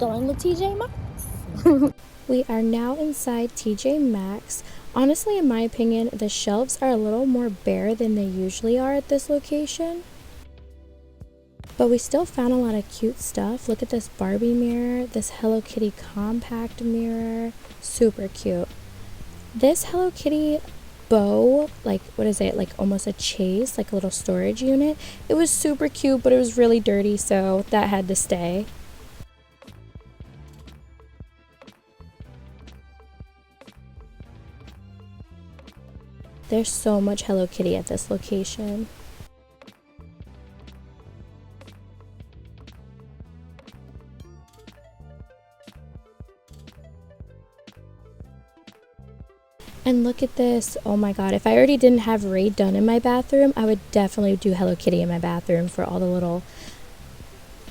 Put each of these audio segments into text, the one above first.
going to TJ Maxx. We are now inside TJ Maxx. Honestly, in my opinion, the shelves are a little more bare than they usually are at this location. But we still found a lot of cute stuff. Look at this Barbie mirror, this Hello Kitty compact mirror. Super cute. This Hello Kitty bow, like, what is it? Like almost a chase, like a little storage unit. It was super cute, but it was really dirty, so that had to stay. There's so much Hello Kitty at this location. And look at this. Oh my god, if I already didn't have Raid done in my bathroom, I would definitely do Hello Kitty in my bathroom for all the little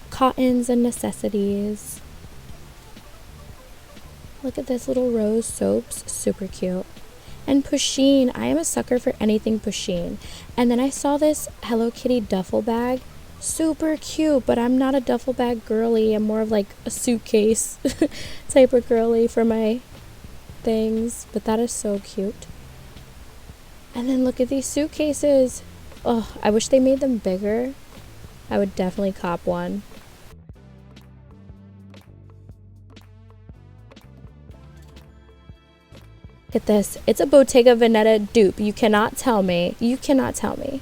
cottons and necessities. Look at this little rose soaps, super cute. And Pusheen, I am a sucker for anything Pusheen. And then I saw this Hello Kitty duffel bag, super cute, but I'm not a duffel bag girly. I'm more of like a suitcase type of girly for my things, but that is so cute. And then look at these suitcases. Oh, I wish they made them bigger. I would definitely cop one. Look at this. It's a Bottega Veneta dupe. You cannot tell me. You cannot tell me.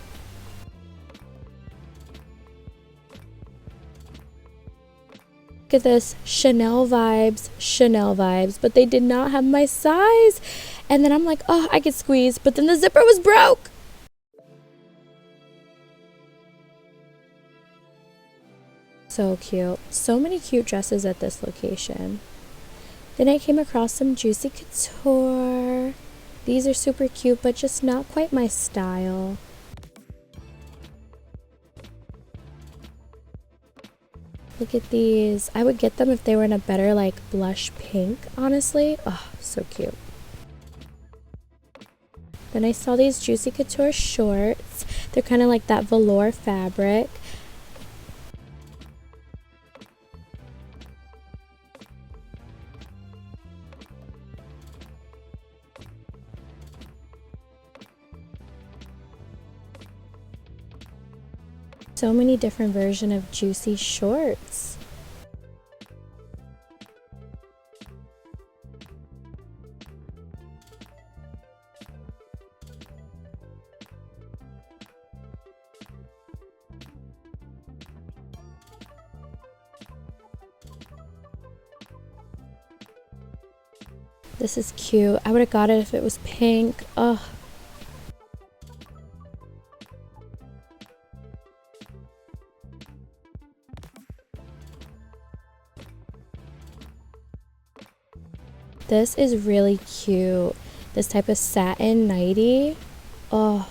Look at this. Chanel vibes, but they did not have my size. And then I'm like, oh, I could squeeze, but then the zipper was broke. So cute. So many cute dresses at this location. Then I came across some Juicy Couture. These are super cute, but just not quite my style. Look at these. I would get them if they were in a better like blush pink, honestly. Oh, so cute. Then I saw these Juicy Couture shorts. They're kind of like that velour fabric. So many different versions of Juicy shorts. This is cute. I would have got it if it was pink. Ugh. This is really cute. This type of satin nightie. Oh,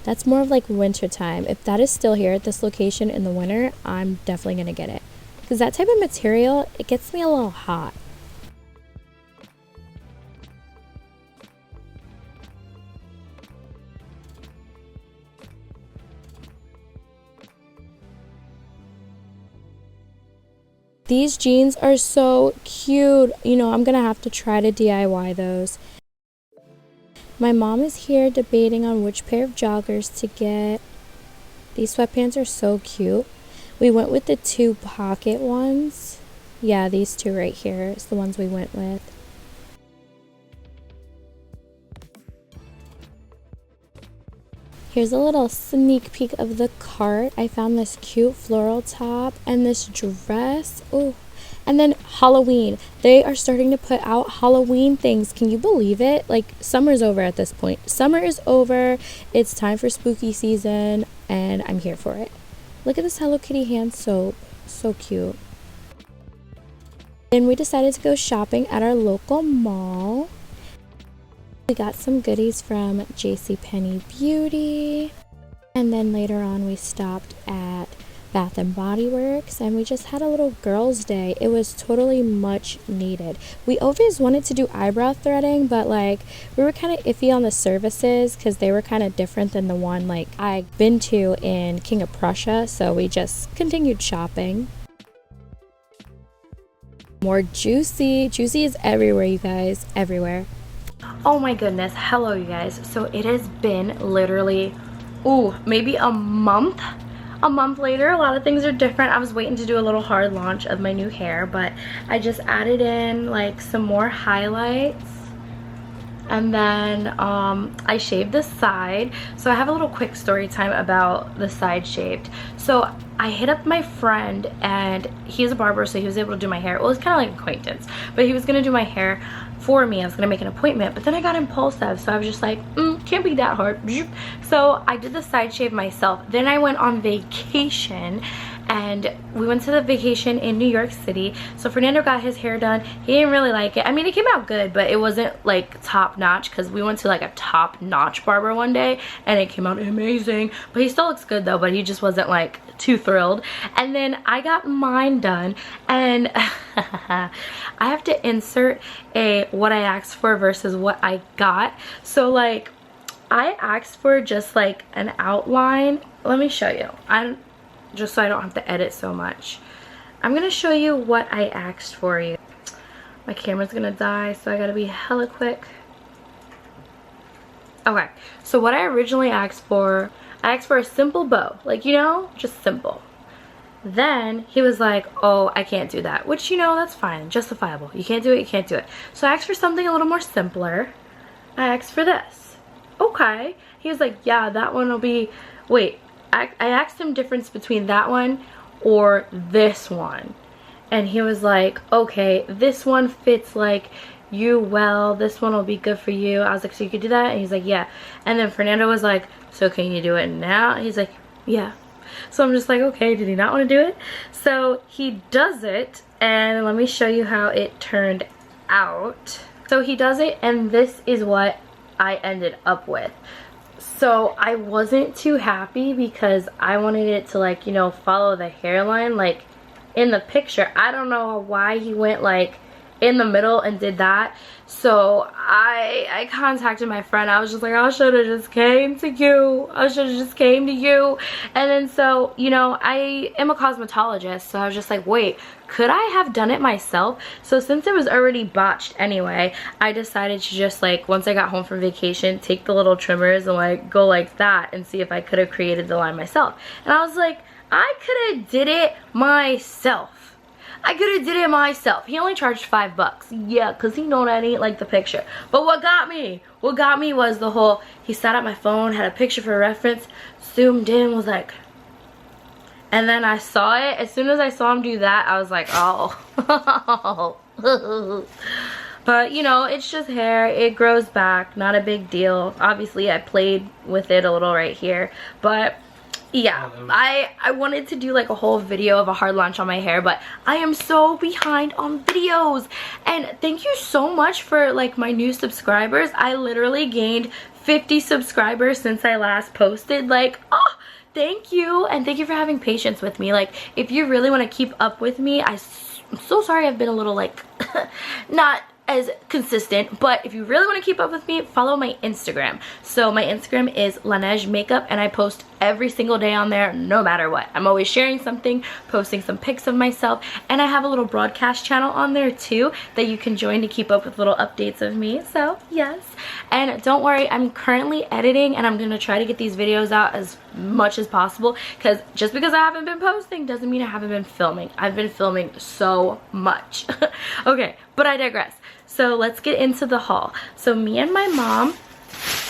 that's more of like winter time. If that is still here at this location in the winter, I'm definitely gonna get it. Because that type of material, it gets me a little hot. These jeans are so cute. You know, I'm gonna have to try to DIY those. My mom is here debating on which pair of joggers to get. These sweatpants are so cute. We went with the 2 pocket ones. Yeah, these 2 right here is the ones we went with. Here's a little sneak peek of the cart. I found this cute floral top and this dress. Oh, and then Halloween. They are starting to put out Halloween things. Can you believe it? Like, summer's over at this point. Summer is over. It's time for spooky season, and I'm here for it. Look at this Hello Kitty hand soap. So cute. Then we decided to go shopping at our local mall. We got some goodies from JCPenney Beauty, and then later on we stopped at Bath and Body Works, and we just had a little girls' day. It was totally much needed. We always wanted to do eyebrow threading, but like we were kind of iffy on the services because they were kind of different than the one like I've been to in King of Prussia, so we just continued shopping. More Juicy. Juicy is everywhere, you guys, everywhere. Oh my goodness, hello you guys. So it has been literally, maybe a month later. A lot of things are different. I was waiting to do a little hard launch of my new hair, but I just added in like some more highlights, and then I shaved the side. So I have a little quick story time about the side shaved. So I hit up my friend, and he's a barber, so he was able to do my hair. Well, it's kind of like an acquaintance, but he was gonna do my hair for me. I was gonna make an appointment, but then I got impulsive, so I was just like, can't be that hard. So I did the side shave myself. Then I went on vacation, and we went to the vacation in New York City. So Fernando got his hair done. He didn't really like it. I mean, it came out good, but it wasn't like top notch, because we went to like a top notch barber one day and it came out amazing. But he still looks good though, but he just wasn't like too thrilled. And then I got mine done, and I have to insert a what I asked for versus what I got. So like, I asked for just like an outline. Let me show you. Just so I don't have to edit so much. I'm gonna show you what I asked for you. My camera's gonna die, so I gotta be hella quick. Okay, so what I originally asked for, I asked for a simple bow. Like, you know, just simple. Then he was like, oh, I can't do that. Which, you know, that's fine, justifiable. You can't do it, you can't do it. So I asked for something a little more simpler. I asked for this. Okay. He was like, yeah, that one will be, wait. I asked him difference between that one or this one, and he was like, okay, this one fits like you well, this one will be good for you. I was like, so you could do that? And he's like, yeah. And then Fernando was like, so can you do it now? And he's like, yeah. So I'm just like, okay, did he not want to do it? So he does it, and let me show you how it turned out. So he does it, and this is what I ended up with. So I wasn't too happy, because I wanted it to, like, you know, follow the hairline like in the picture. I don't know why he went like in the middle and did that. So I contacted my friend. I was just like, I should have just came to you. I should have just came to you. And then, so, you know, I am a cosmetologist, so I was just like, wait, could I have done it myself? So since it was already botched anyway, I decided to just, like, once I got home from vacation, take the little trimmers and like go like that and see if I could have created the line myself. And I was like, I could have did it myself. I could have did it myself. He only charged $5. Yeah, because he know that ain't like the picture. But what got me was the whole, he sat at my phone, had a picture for reference, zoomed in, was like, and then I saw it. As soon as I saw him do that, I was like, oh. But, you know, it's just hair. It grows back. Not a big deal. Obviously, I played with it a little right here. But yeah, I wanted to do like a whole video of a hard launch on my hair, but I am so behind on videos. And thank you so much for like my new subscribers. I literally gained 50 subscribers since I last posted. Like, oh, thank you. And thank you for having patience with me. Like, if you really want to keep up with me, I'm so sorry I've been a little like not as consistent, but if you really want to keep up with me, follow my Instagram. So my Instagram is Laneige Makeup, and I post every single day on there, no matter what. I'm always sharing something, posting some pics of myself, and I have a little broadcast channel on there too that you can join to keep up with little updates of me. So yes, and don't worry, I'm currently editing, and I'm gonna try to get these videos out as much as possible, because just because I haven't been posting doesn't mean I haven't been filming. I've been filming so much. Okay, but I digress. So let's get into the haul. So me and my mom,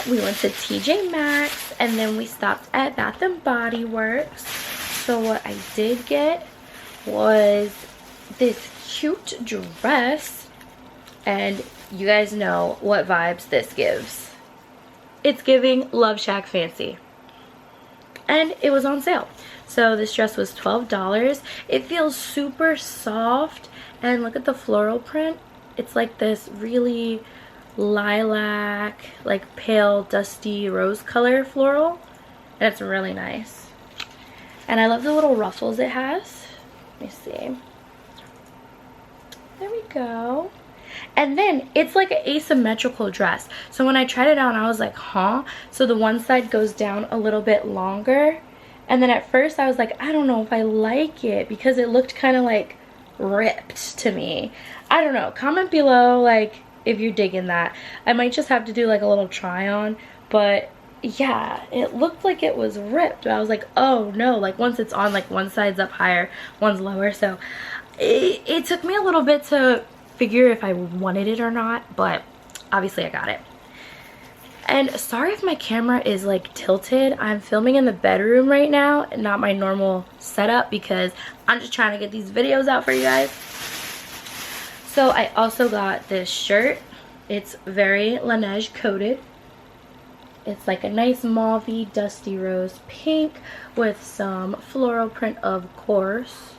we went to TJ Maxx, and then we stopped at Bath and Body Works. So what I did get was this cute dress, and you guys know what vibes this gives. It's giving Love Shack Fancy. And it was on sale. So this dress was $12. It feels super soft, and look at the floral print. It's like this really lilac, like pale, dusty rose color floral. And it's really nice. And I love the little ruffles it has. Let me see. There we go. And then it's like an asymmetrical dress. So when I tried it on, I was like, huh? So the one side goes down a little bit longer. And then at first I was like, I don't know if I like it, because it looked kind of like ripped to me. I don't know, comment below like if you're digging that. I might just have to do like a little try on, but yeah, it looked like it was ripped. I was like, oh no, like once it's on, like one side's up higher, one's lower. So it took me a little bit to figure if I wanted it or not, but obviously I got it. And sorry if my camera is like tilted. I'm filming in the bedroom right now and not my normal setup because I'm just trying to get these videos out for you guys. So I also got this shirt. It's very Laneige coated. It's like a nice mauve-y, dusty rose pink with some floral print, of course.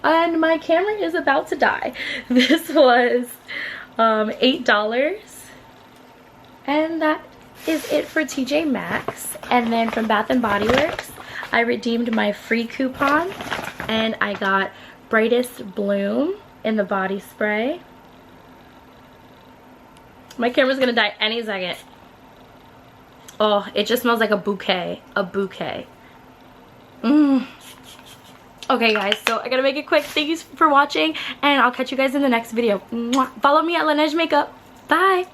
And my camera is about to die. This was $8. And that is it for TJ Maxx. And then from Bath & Body Works, I redeemed my free coupon. And I got Brightest Bloom in the body spray. My camera's gonna die any second. Oh, it just smells like a bouquet. A bouquet. Okay guys, so I gotta make it quick. Thank you for watching, and I'll catch you guys in the next video. Mwah. Follow me at Laneige Makeup. Bye.